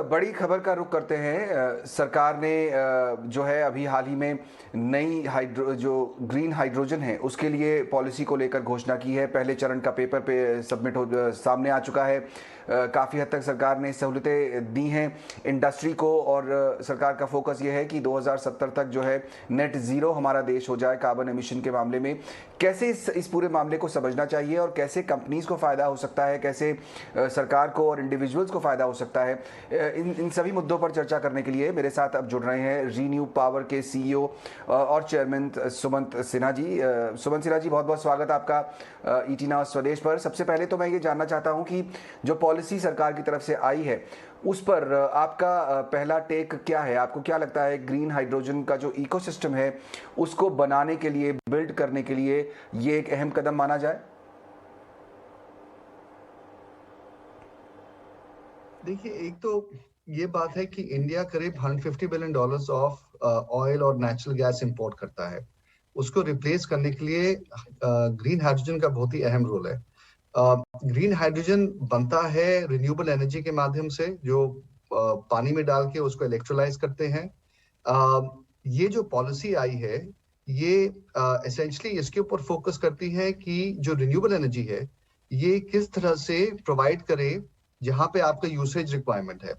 बड़ी खबर का रुख करते हैं। सरकार ने जो है अभी हाल ही में नई जो ग्रीन हाइड्रोजन है उसके लिए पॉलिसी को लेकर घोषणा की है। पहले चरण का पेपर पे सबमिट हो सामने आ चुका है। काफ़ी हद तक सरकार ने सहूलतें दी हैं इंडस्ट्री को, और सरकार का फोकस ये है कि 2070 तक जो है नेट ज़ीरो हमारा देश हो जाए कार्बन एमिशन के मामले में। कैसे इस पूरे मामले को समझना चाहिए और कैसे कंपनीज को फ़ायदा हो सकता है, कैसे सरकार को और इंडिविजुअल्स को फ़ायदा हो सकता है, इन सभी मुद्दों पर चर्चा करने के लिए मेरे साथ अब जुड़ रहे हैं रीन्यू पावर के सीईओ और चेयरमैन सुमंत सिन्हा जी। सुमंत सिन्हा जी, बहुत बहुत स्वागत आपका ईटी नाउ स्वदेश पर। सबसे पहले तो मैं ये जानना चाहता हूँ कि जो पॉलिसी सरकार की तरफ से आई है उस पर आपका पहला टेक क्या है? आपको क्या लगता है ग्रीन हाइड्रोजन का जो इकोसिस्टम है उसको बनाने के लिए, बिल्ड करने के लिए ये एक अहम कदम माना जाए? देखिए, एक तो ये बात है कि इंडिया करीब $150 बिलियन ऑफ ऑयल और नेचुरल गैस इंपोर्ट करता है। उसको रिप्लेस करने के लिए ग्रीन हाइड्रोजन का बहुत ही अहम रोल है। ग्रीन हाइड्रोजन बनता है रिन्यूएबल एनर्जी के माध्यम से, जो पानी में डाल के उसको इलेक्ट्रोलाइज करते हैं। ये जो पॉलिसी आई है ये एसेंशियली इसके ऊपर फोकस करती है कि जो रिन्यूएबल एनर्जी है ये किस तरह से प्रोवाइड करे जहां पे आपका यूसेज रिक्वायरमेंट है।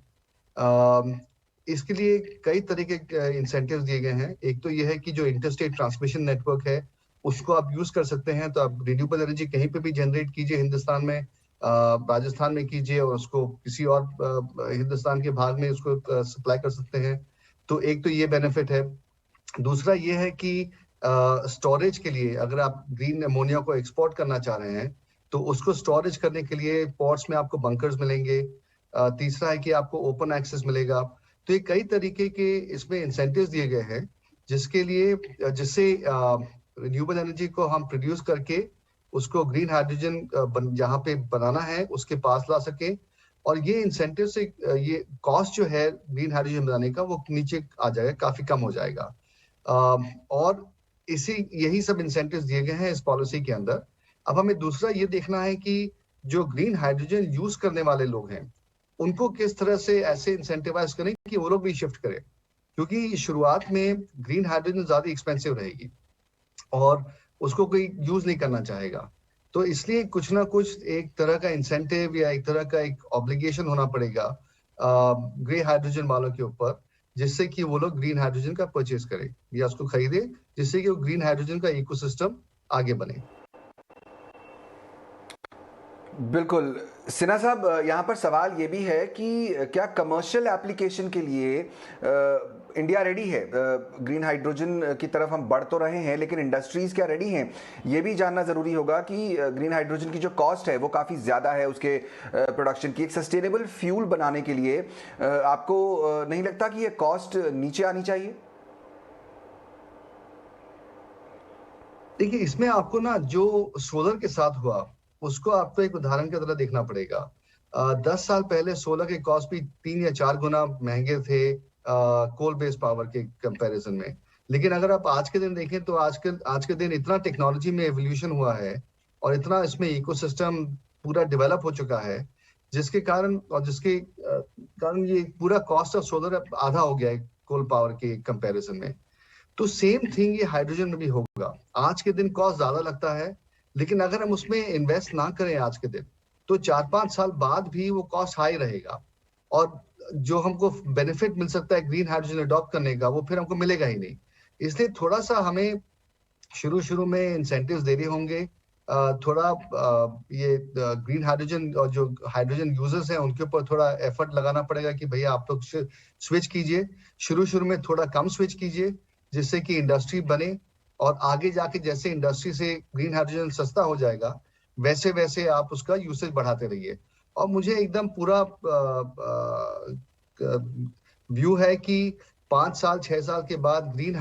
इसके लिए कई तरीके के इंसेंटिव्स दिए गए हैं। एक तो ये है कि जो इंटरस्टेट ट्रांसमिशन नेटवर्क है उसको आप यूज कर सकते हैं, तो आप रिन्यूएबल एनर्जी कहीं पे भी जनरेट कीजिए, हिंदुस्तान में राजस्थान में कीजिए और उसको किसी और हिंदुस्तान के भाग में उसको सप्लाई कर सकते हैं। तो एक तो ये बेनिफिट है। दूसरा ये है कि स्टोरेज के लिए अगर आप ग्रीन अमोनिया को एक्सपोर्ट करना चाह रहे हैं तो उसको स्टोरेज करने के लिए पोर्ट्स में आपको बंकर्स मिलेंगे। तीसरा है कि आपको ओपन एक्सेस मिलेगा। तो ये कई तरीके के इसमें इंसेंटिव्स दिए गए हैं जिससे रिन्यूएबल एनर्जी को हम प्रोड्यूस करके उसको ग्रीन हाइड्रोजन जहाँ पे बनाना है उसके पास ला सके। और ये इंसेंटिव से ये कॉस्ट जो है ग्रीन हाइड्रोजन बनाने का वो नीचे आ जाएगा, काफी कम हो जाएगा। और यही सब इंसेंटिव्स दिए गए हैं इस पॉलिसी के अंदर। अब हमें दूसरा ये देखना है कि जो ग्रीन हाइड्रोजन यूज करने वाले लोग हैं उनको किस तरह से ऐसे इंसेंटिवाइज करें कि वो लोग भी शिफ्ट करें, क्योंकि शुरुआत में ग्रीन हाइड्रोजन ज्यादा एक्सपेंसिव रहेगी और उसको कोई यूज नहीं करना चाहेगा। तो इसलिए कुछ ना कुछ एक तरह का इंसेंटिव या एक तरह का एक ऑब्लिगेशन होना पड़ेगा ग्रे हाइड्रोजन वालों के ऊपर, जिससे कि वो लोग ग्रीन हाइड्रोजन का परचेज करें या उसको खरीदे, जिससे कि वो ग्रीन हाइड्रोजन का इकोसिस्टम आगे बने। बिल्कुल सिन्हा साहब, यहाँ पर सवाल ये भी है कि क्या कमर्शियल एप्लीकेशन के लिए इंडिया रेडी है? ग्रीन हाइड्रोजन की तरफ हम बढ़ तो रहे हैं लेकिन इंडस्ट्रीज क्या रेडी हैं? ये भी जानना ज़रूरी होगा कि ग्रीन हाइड्रोजन की जो कॉस्ट है वो काफ़ी ज़्यादा है उसके प्रोडक्शन की। एक सस्टेनेबल फ्यूल बनाने के लिए आपको नहीं लगता कि ये कॉस्ट नीचे आनी चाहिए? देखिए, इसमें आपको ना जो सोलर के साथ हुआ उसको आपको एक उदाहरण की तरह देखना पड़ेगा। 10 साल पहले सोलर के कॉस्ट भी 3 या 4 गुना महंगे थे कोल बेस्ड पावर के कंपैरिजन में। लेकिन अगर आप आज के दिन देखें तो आज के दिन इतना टेक्नोलॉजी में एवोल्यूशन हुआ है और इतना इसमें इकोसिस्टम पूरा डेवलप हो चुका है जिसके कारण ये पूरा कॉस्ट ऑफ सोलर आधा हो गया है कोल पावर के कंपैरिजन में। तो सेम थिंग ये हाइड्रोजन में भी होगा। आज के दिन कॉस्ट ज्यादा लगता है, लेकिन अगर हम उसमें इन्वेस्ट ना करें आज के दिन तो 4-5 साल बाद भी वो कॉस्ट हाई रहेगा और जो हमको बेनिफिट मिल सकता है ग्रीन हाइड्रोजन अडॉप्ट करने का वो फिर हमको मिलेगा ही नहीं। इसलिए थोड़ा सा हमें शुरू में इंसेंटिव्स देने होंगे। थोड़ा ये ग्रीन हाइड्रोजन और जो हाइड्रोजन यूजर्स हैं उनके ऊपर थोड़ा एफर्ट लगाना पड़ेगा कि भैया आप लोग स्विच कीजिए। शुरू में थोड़ा कम स्विच कीजिए जिससे कि इंडस्ट्री बने और आगे जाके जैसे इंडस्ट्री से ग्रीन हाइड्रोजन सस्ता हो जाएगा वैसे वैसे आप उसका यूसेज बढ़ाते रहिए। और मुझे एकदम पूरा व्यू है कि 5-6 साल के बाद ग्रे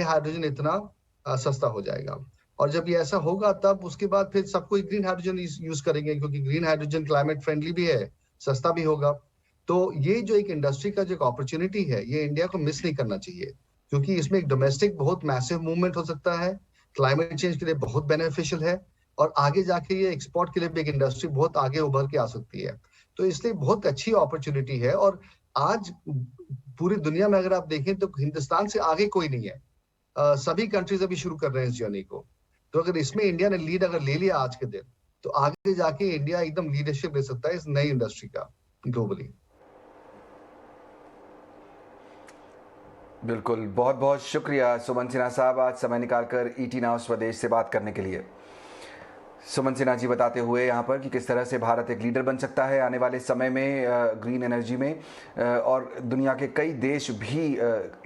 हाइड्रोजन इतना सस्ता हो जाएगा। और जब ये ऐसा होगा तब उसके बाद फिर सब कोई ग्रीन हाइड्रोजन यूज करेंगे, क्योंकि ग्रीन हाइड्रोजन क्लाइमेट फ्रेंडली भी है, सस्ता भी होगा। तो ये जो एक इंडस्ट्री का जो एक अपॉर्चुनिटी है ये इंडिया को मिस नहीं करना चाहिए, क्योंकि इसमें एक डोमेस्टिक बहुत मैसिव मूवमेंट हो सकता है, क्लाइमेट चेंज के लिए बहुत बेनिफिशियल है और आगे जाके ये एक्सपोर्ट के लिए भी एक इंडस्ट्री बहुत आगे उभर के आ सकती है। तो इसलिए बहुत अच्छी अपॉर्चुनिटी है। और आज पूरी दुनिया में अगर आप देखें तो हिंदुस्तान से आगे कोई नहीं है। सभी कंट्रीज अभी शुरू कर रहे हैं इस जर्नी को। तो अगर इसमें इंडिया ने लीड अगर ले लिया आज के दिन, तो आगे जाके इंडिया एकदम लीडरशिप ले सकता है इस नई इंडस्ट्री का ग्लोबली। बिल्कुल, बहुत बहुत शुक्रिया सुमन सिन्हा साहब, आज समय निकालकर ईटी नाउ स्वदेश से बात करने के लिए। सुमन सिन्हा जी बताते हुए यहाँ पर कि किस तरह से भारत एक लीडर बन सकता है आने वाले समय में ग्रीन एनर्जी में, और दुनिया के कई देश भी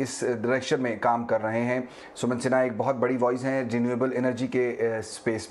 इस डायरेक्शन में काम कर रहे हैं। सुमन सिन्हा एक बहुत बड़ी वॉइस हैं रिन्यूएबल एनर्जी के स्पेस में।